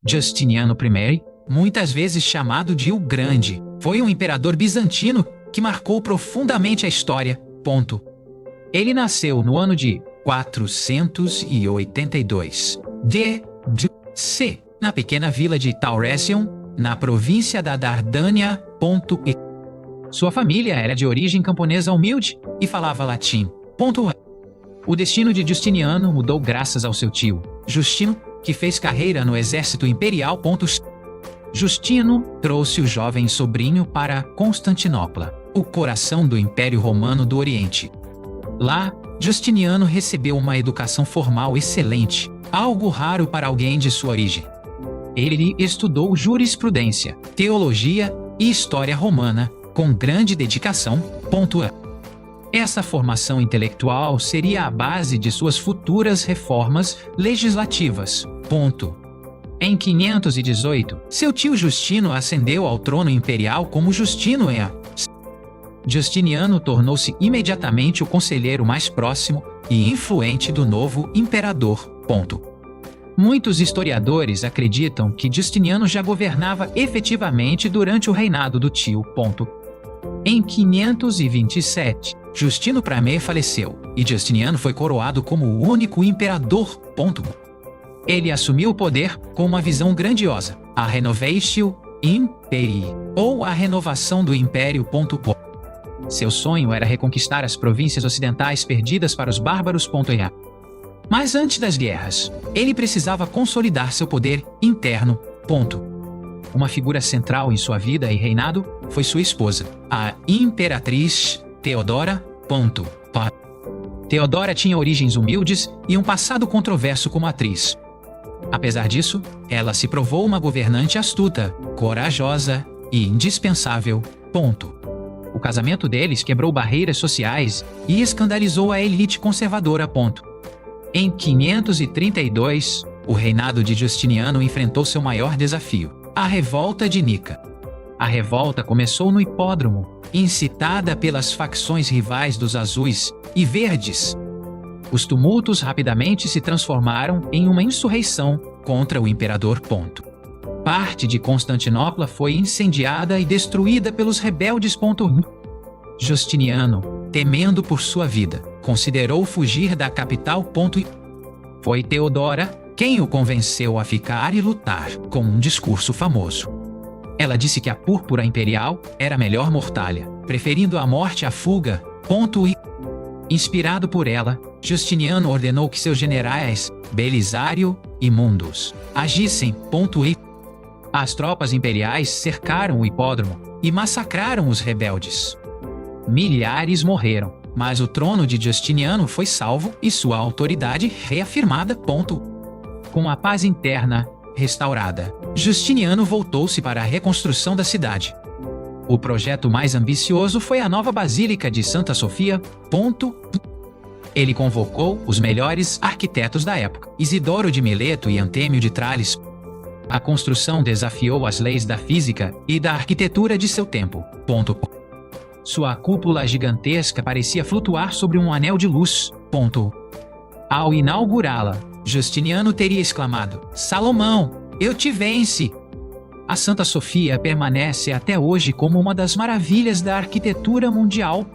Justiniano I, muitas vezes chamado de o Grande, foi um imperador bizantino que marcou profundamente a história. Ele nasceu no ano de 482 D.C., na pequena vila de Tauresium, na província da Dardânia. Sua família era de origem camponesa humilde e falava latim. O destino de Justiniano mudou graças ao seu tio, Justino, que fez carreira no exército imperial. Justino trouxe o jovem sobrinho para Constantinopla, o coração do Império Romano do Oriente. Lá, Justiniano recebeu uma educação formal excelente, algo raro para alguém de sua origem. Ele estudou jurisprudência, teologia e história romana com grande dedicação. Essa formação intelectual seria a base de suas futuras reformas legislativas. Em 518, seu tio Justino ascendeu ao trono imperial como Justino I. Justiniano tornou-se imediatamente o conselheiro mais próximo e influente do novo imperador. Muitos historiadores acreditam que Justiniano já governava efetivamente durante o reinado do tio. Em 527, Justino I faleceu e Justiniano foi coroado como o único imperador. Ele assumiu o poder com uma visão grandiosa, a Renovatio Imperii, ou a renovação do Império. Seu sonho era reconquistar as províncias ocidentais perdidas para os bárbaros. Mas antes das guerras, ele precisava consolidar seu poder interno. Uma figura central em sua vida e reinado foi sua esposa, a imperatriz Teodora. Teodora tinha origens humildes e um passado controverso como atriz. Apesar disso, ela se provou uma governante astuta, corajosa e indispensável. O casamento deles quebrou barreiras sociais e escandalizou a elite conservadora. Em 532, o reinado de Justiniano enfrentou seu maior desafio, a Revolta de Nica. A revolta começou no hipódromo, incitada pelas facções rivais dos azuis e verdes. Os tumultos rapidamente se transformaram em uma insurreição contra o imperador. Parte de Constantinopla foi incendiada e destruída pelos rebeldes. Justiniano, temendo por sua vida, considerou fugir da capital. Foi Teodora quem o convenceu a ficar e lutar, com um discurso famoso. Ela disse que a púrpura imperial era a melhor mortalha, preferindo a morte à fuga. Inspirado por ela, Justiniano ordenou que seus generais, Belisário e Mundus, agissem. As tropas imperiais cercaram o hipódromo e massacraram os rebeldes. Milhares morreram, mas o trono de Justiniano foi salvo e sua autoridade reafirmada. Com a paz interna restaurada, Justiniano voltou-se para a reconstrução da cidade. O projeto mais ambicioso foi a nova Basílica de Santa Sofia. Ele convocou os melhores arquitetos da época, Isidoro de Mileto e Antêmio de Trales. A construção desafiou as leis da física e da arquitetura de seu tempo. Sua cúpula gigantesca parecia flutuar sobre um anel de luz. Ao inaugurá-la, Justiniano teria exclamado: "Salomão, eu te venci!" A Santa Sofia permanece até hoje como uma das maravilhas da arquitetura mundial.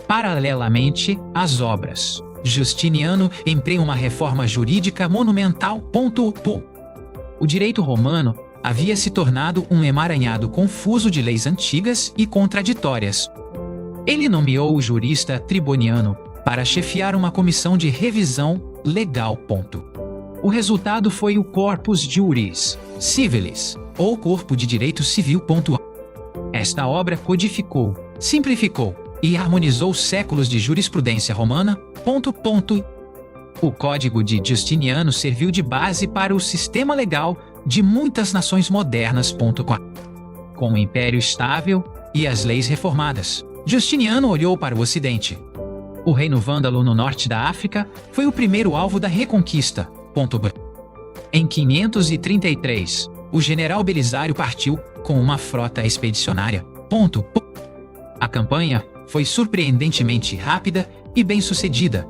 Paralelamente às obras, Justiniano empreendeu uma reforma jurídica monumental. O direito romano havia se tornado um emaranhado confuso de leis antigas e contraditórias. Ele nomeou o jurista Triboniano para chefiar uma comissão de revisão legal. O resultado foi o Corpus Juris Civilis, ou Corpo de Direito Civil. Esta obra codificou, simplificou e harmonizou séculos de jurisprudência romana. O Código de Justiniano serviu de base para o sistema legal de muitas nações modernas. Com o império estável e as leis reformadas, Justiniano olhou para o Ocidente. O reino vândalo no norte da África foi o primeiro alvo da reconquista. Em 533, o general Belisário partiu com uma frota expedicionária. A campanha foi surpreendentemente rápida e bem-sucedida,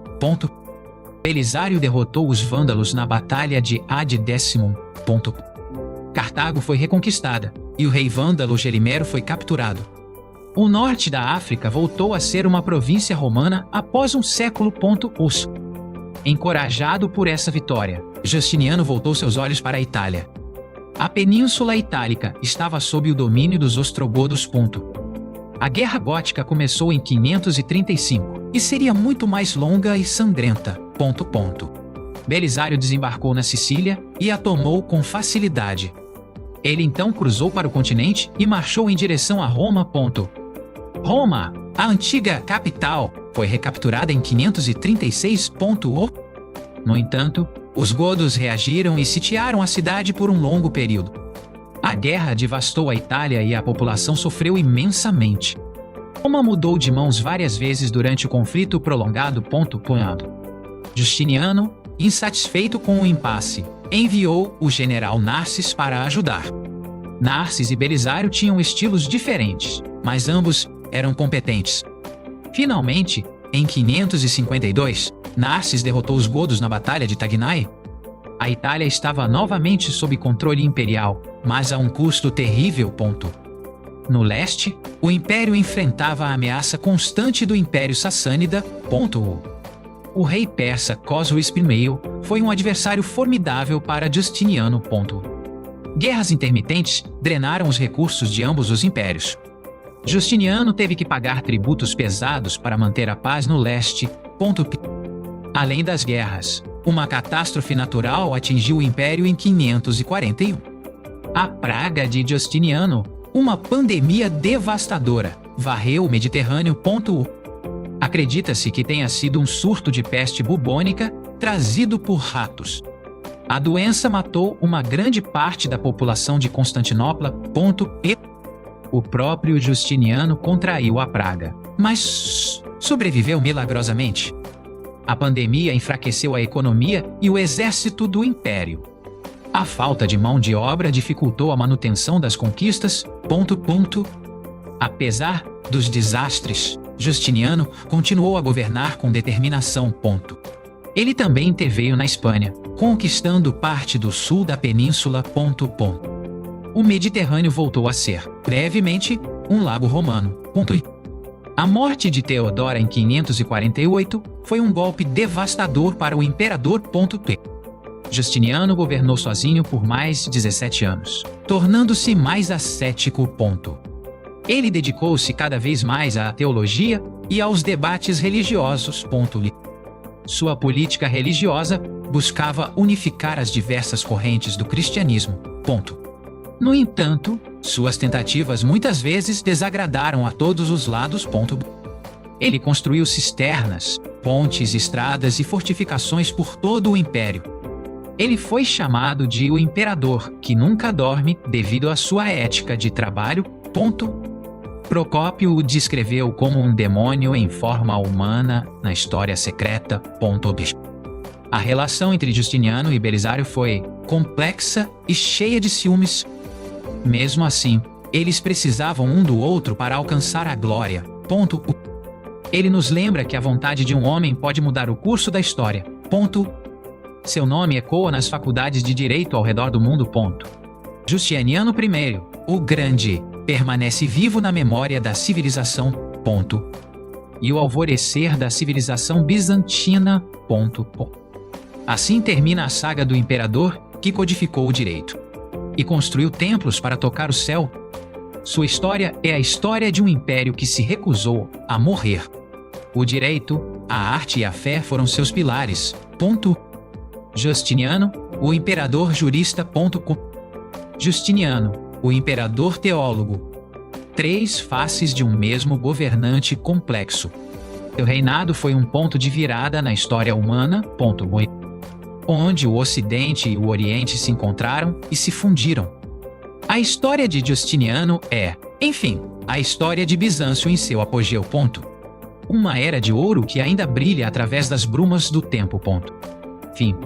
Belisário derrotou os vândalos na Batalha de Ad Decimum. Cartago foi reconquistada, e o rei vândalo Gerimero foi capturado. O norte da África voltou a ser uma província romana após um século. Encorajado por essa vitória, Justiniano voltou seus olhos para a Itália. A Península Itálica estava sob o domínio dos ostrogodos. A Guerra Gótica começou em 535 e seria muito mais longa e sangrenta. Belisário desembarcou na Sicília e a tomou com facilidade. Ele então cruzou para o continente e marchou em direção a Roma. Roma, a antiga capital, foi recapturada em 536. No entanto, os godos reagiram e sitiaram a cidade por um longo período. A guerra devastou a Itália e a população sofreu imensamente. Roma mudou de mãos várias vezes durante o conflito prolongado. Justiniano, insatisfeito com o impasse, enviou o general Narses para ajudar. Narses e Belisário tinham estilos diferentes, mas ambos eram competentes. Finalmente, em 552, Narses derrotou os godos na Batalha de Tagnae. A Itália estava novamente sob controle imperial, mas a um custo terrível. No leste, o império enfrentava a ameaça constante do Império Sassânida. O rei persa Khosroes I foi um adversário formidável para Justiniano. Guerras intermitentes drenaram os recursos de ambos os impérios. Justiniano teve que pagar tributos pesados para manter a paz no leste. Além das guerras, uma catástrofe natural atingiu o império em 541. A praga de Justiniano, uma pandemia devastadora, varreu o Mediterrâneo. Acredita-se que tenha sido um surto de peste bubônica trazido por ratos. A doença matou uma grande parte da população de Constantinopla. O próprio Justiniano contraiu a praga, mas sobreviveu milagrosamente. A pandemia enfraqueceu a economia e o exército do império. A falta de mão de obra dificultou a manutenção das conquistas. Apesar dos desastres, Justiniano continuou a governar com determinação. Ele também interveio na Espanha, conquistando parte do sul da península. O Mediterrâneo voltou a ser, brevemente, um lago romano. A morte de Teodora em 548 foi um golpe devastador para o imperador. Justiniano governou sozinho por mais 17 anos, tornando-se mais ascético. Ele dedicou-se cada vez mais à teologia e aos debates religiosos. Sua política religiosa buscava unificar as diversas correntes do cristianismo. No entanto, suas tentativas muitas vezes desagradaram a todos os lados. Ele construiu cisternas, pontes, estradas e fortificações por todo o império. Ele foi chamado de o imperador que nunca dorme devido à sua ética de trabalho. Procópio o descreveu como um demônio em forma humana na história secreta. A relação entre Justiniano e Belisário foi complexa e cheia de ciúmes. Mesmo assim, eles precisavam um do outro para alcançar a glória. Ele nos lembra que a vontade de um homem pode mudar o curso da história. Seu nome ecoa nas faculdades de direito ao redor do mundo. Justiniano I, o Grande, permanece vivo na memória da civilização. E o alvorecer da civilização bizantina. Assim termina a saga do imperador que codificou o direito e construiu templos para tocar o céu. Sua história é a história de um império que se recusou a morrer. O direito, a arte e a fé foram seus pilares. Justiniano, o imperador jurista. Justiniano, o imperador teólogo. Três faces de um mesmo governante complexo. Seu reinado foi um ponto de virada na história humana. Onde o Ocidente e o Oriente se encontraram e se fundiram. A história de Justiniano é, enfim, a história de Bizâncio em seu apogeu. Uma era de ouro que ainda brilha através das brumas do tempo. Fim.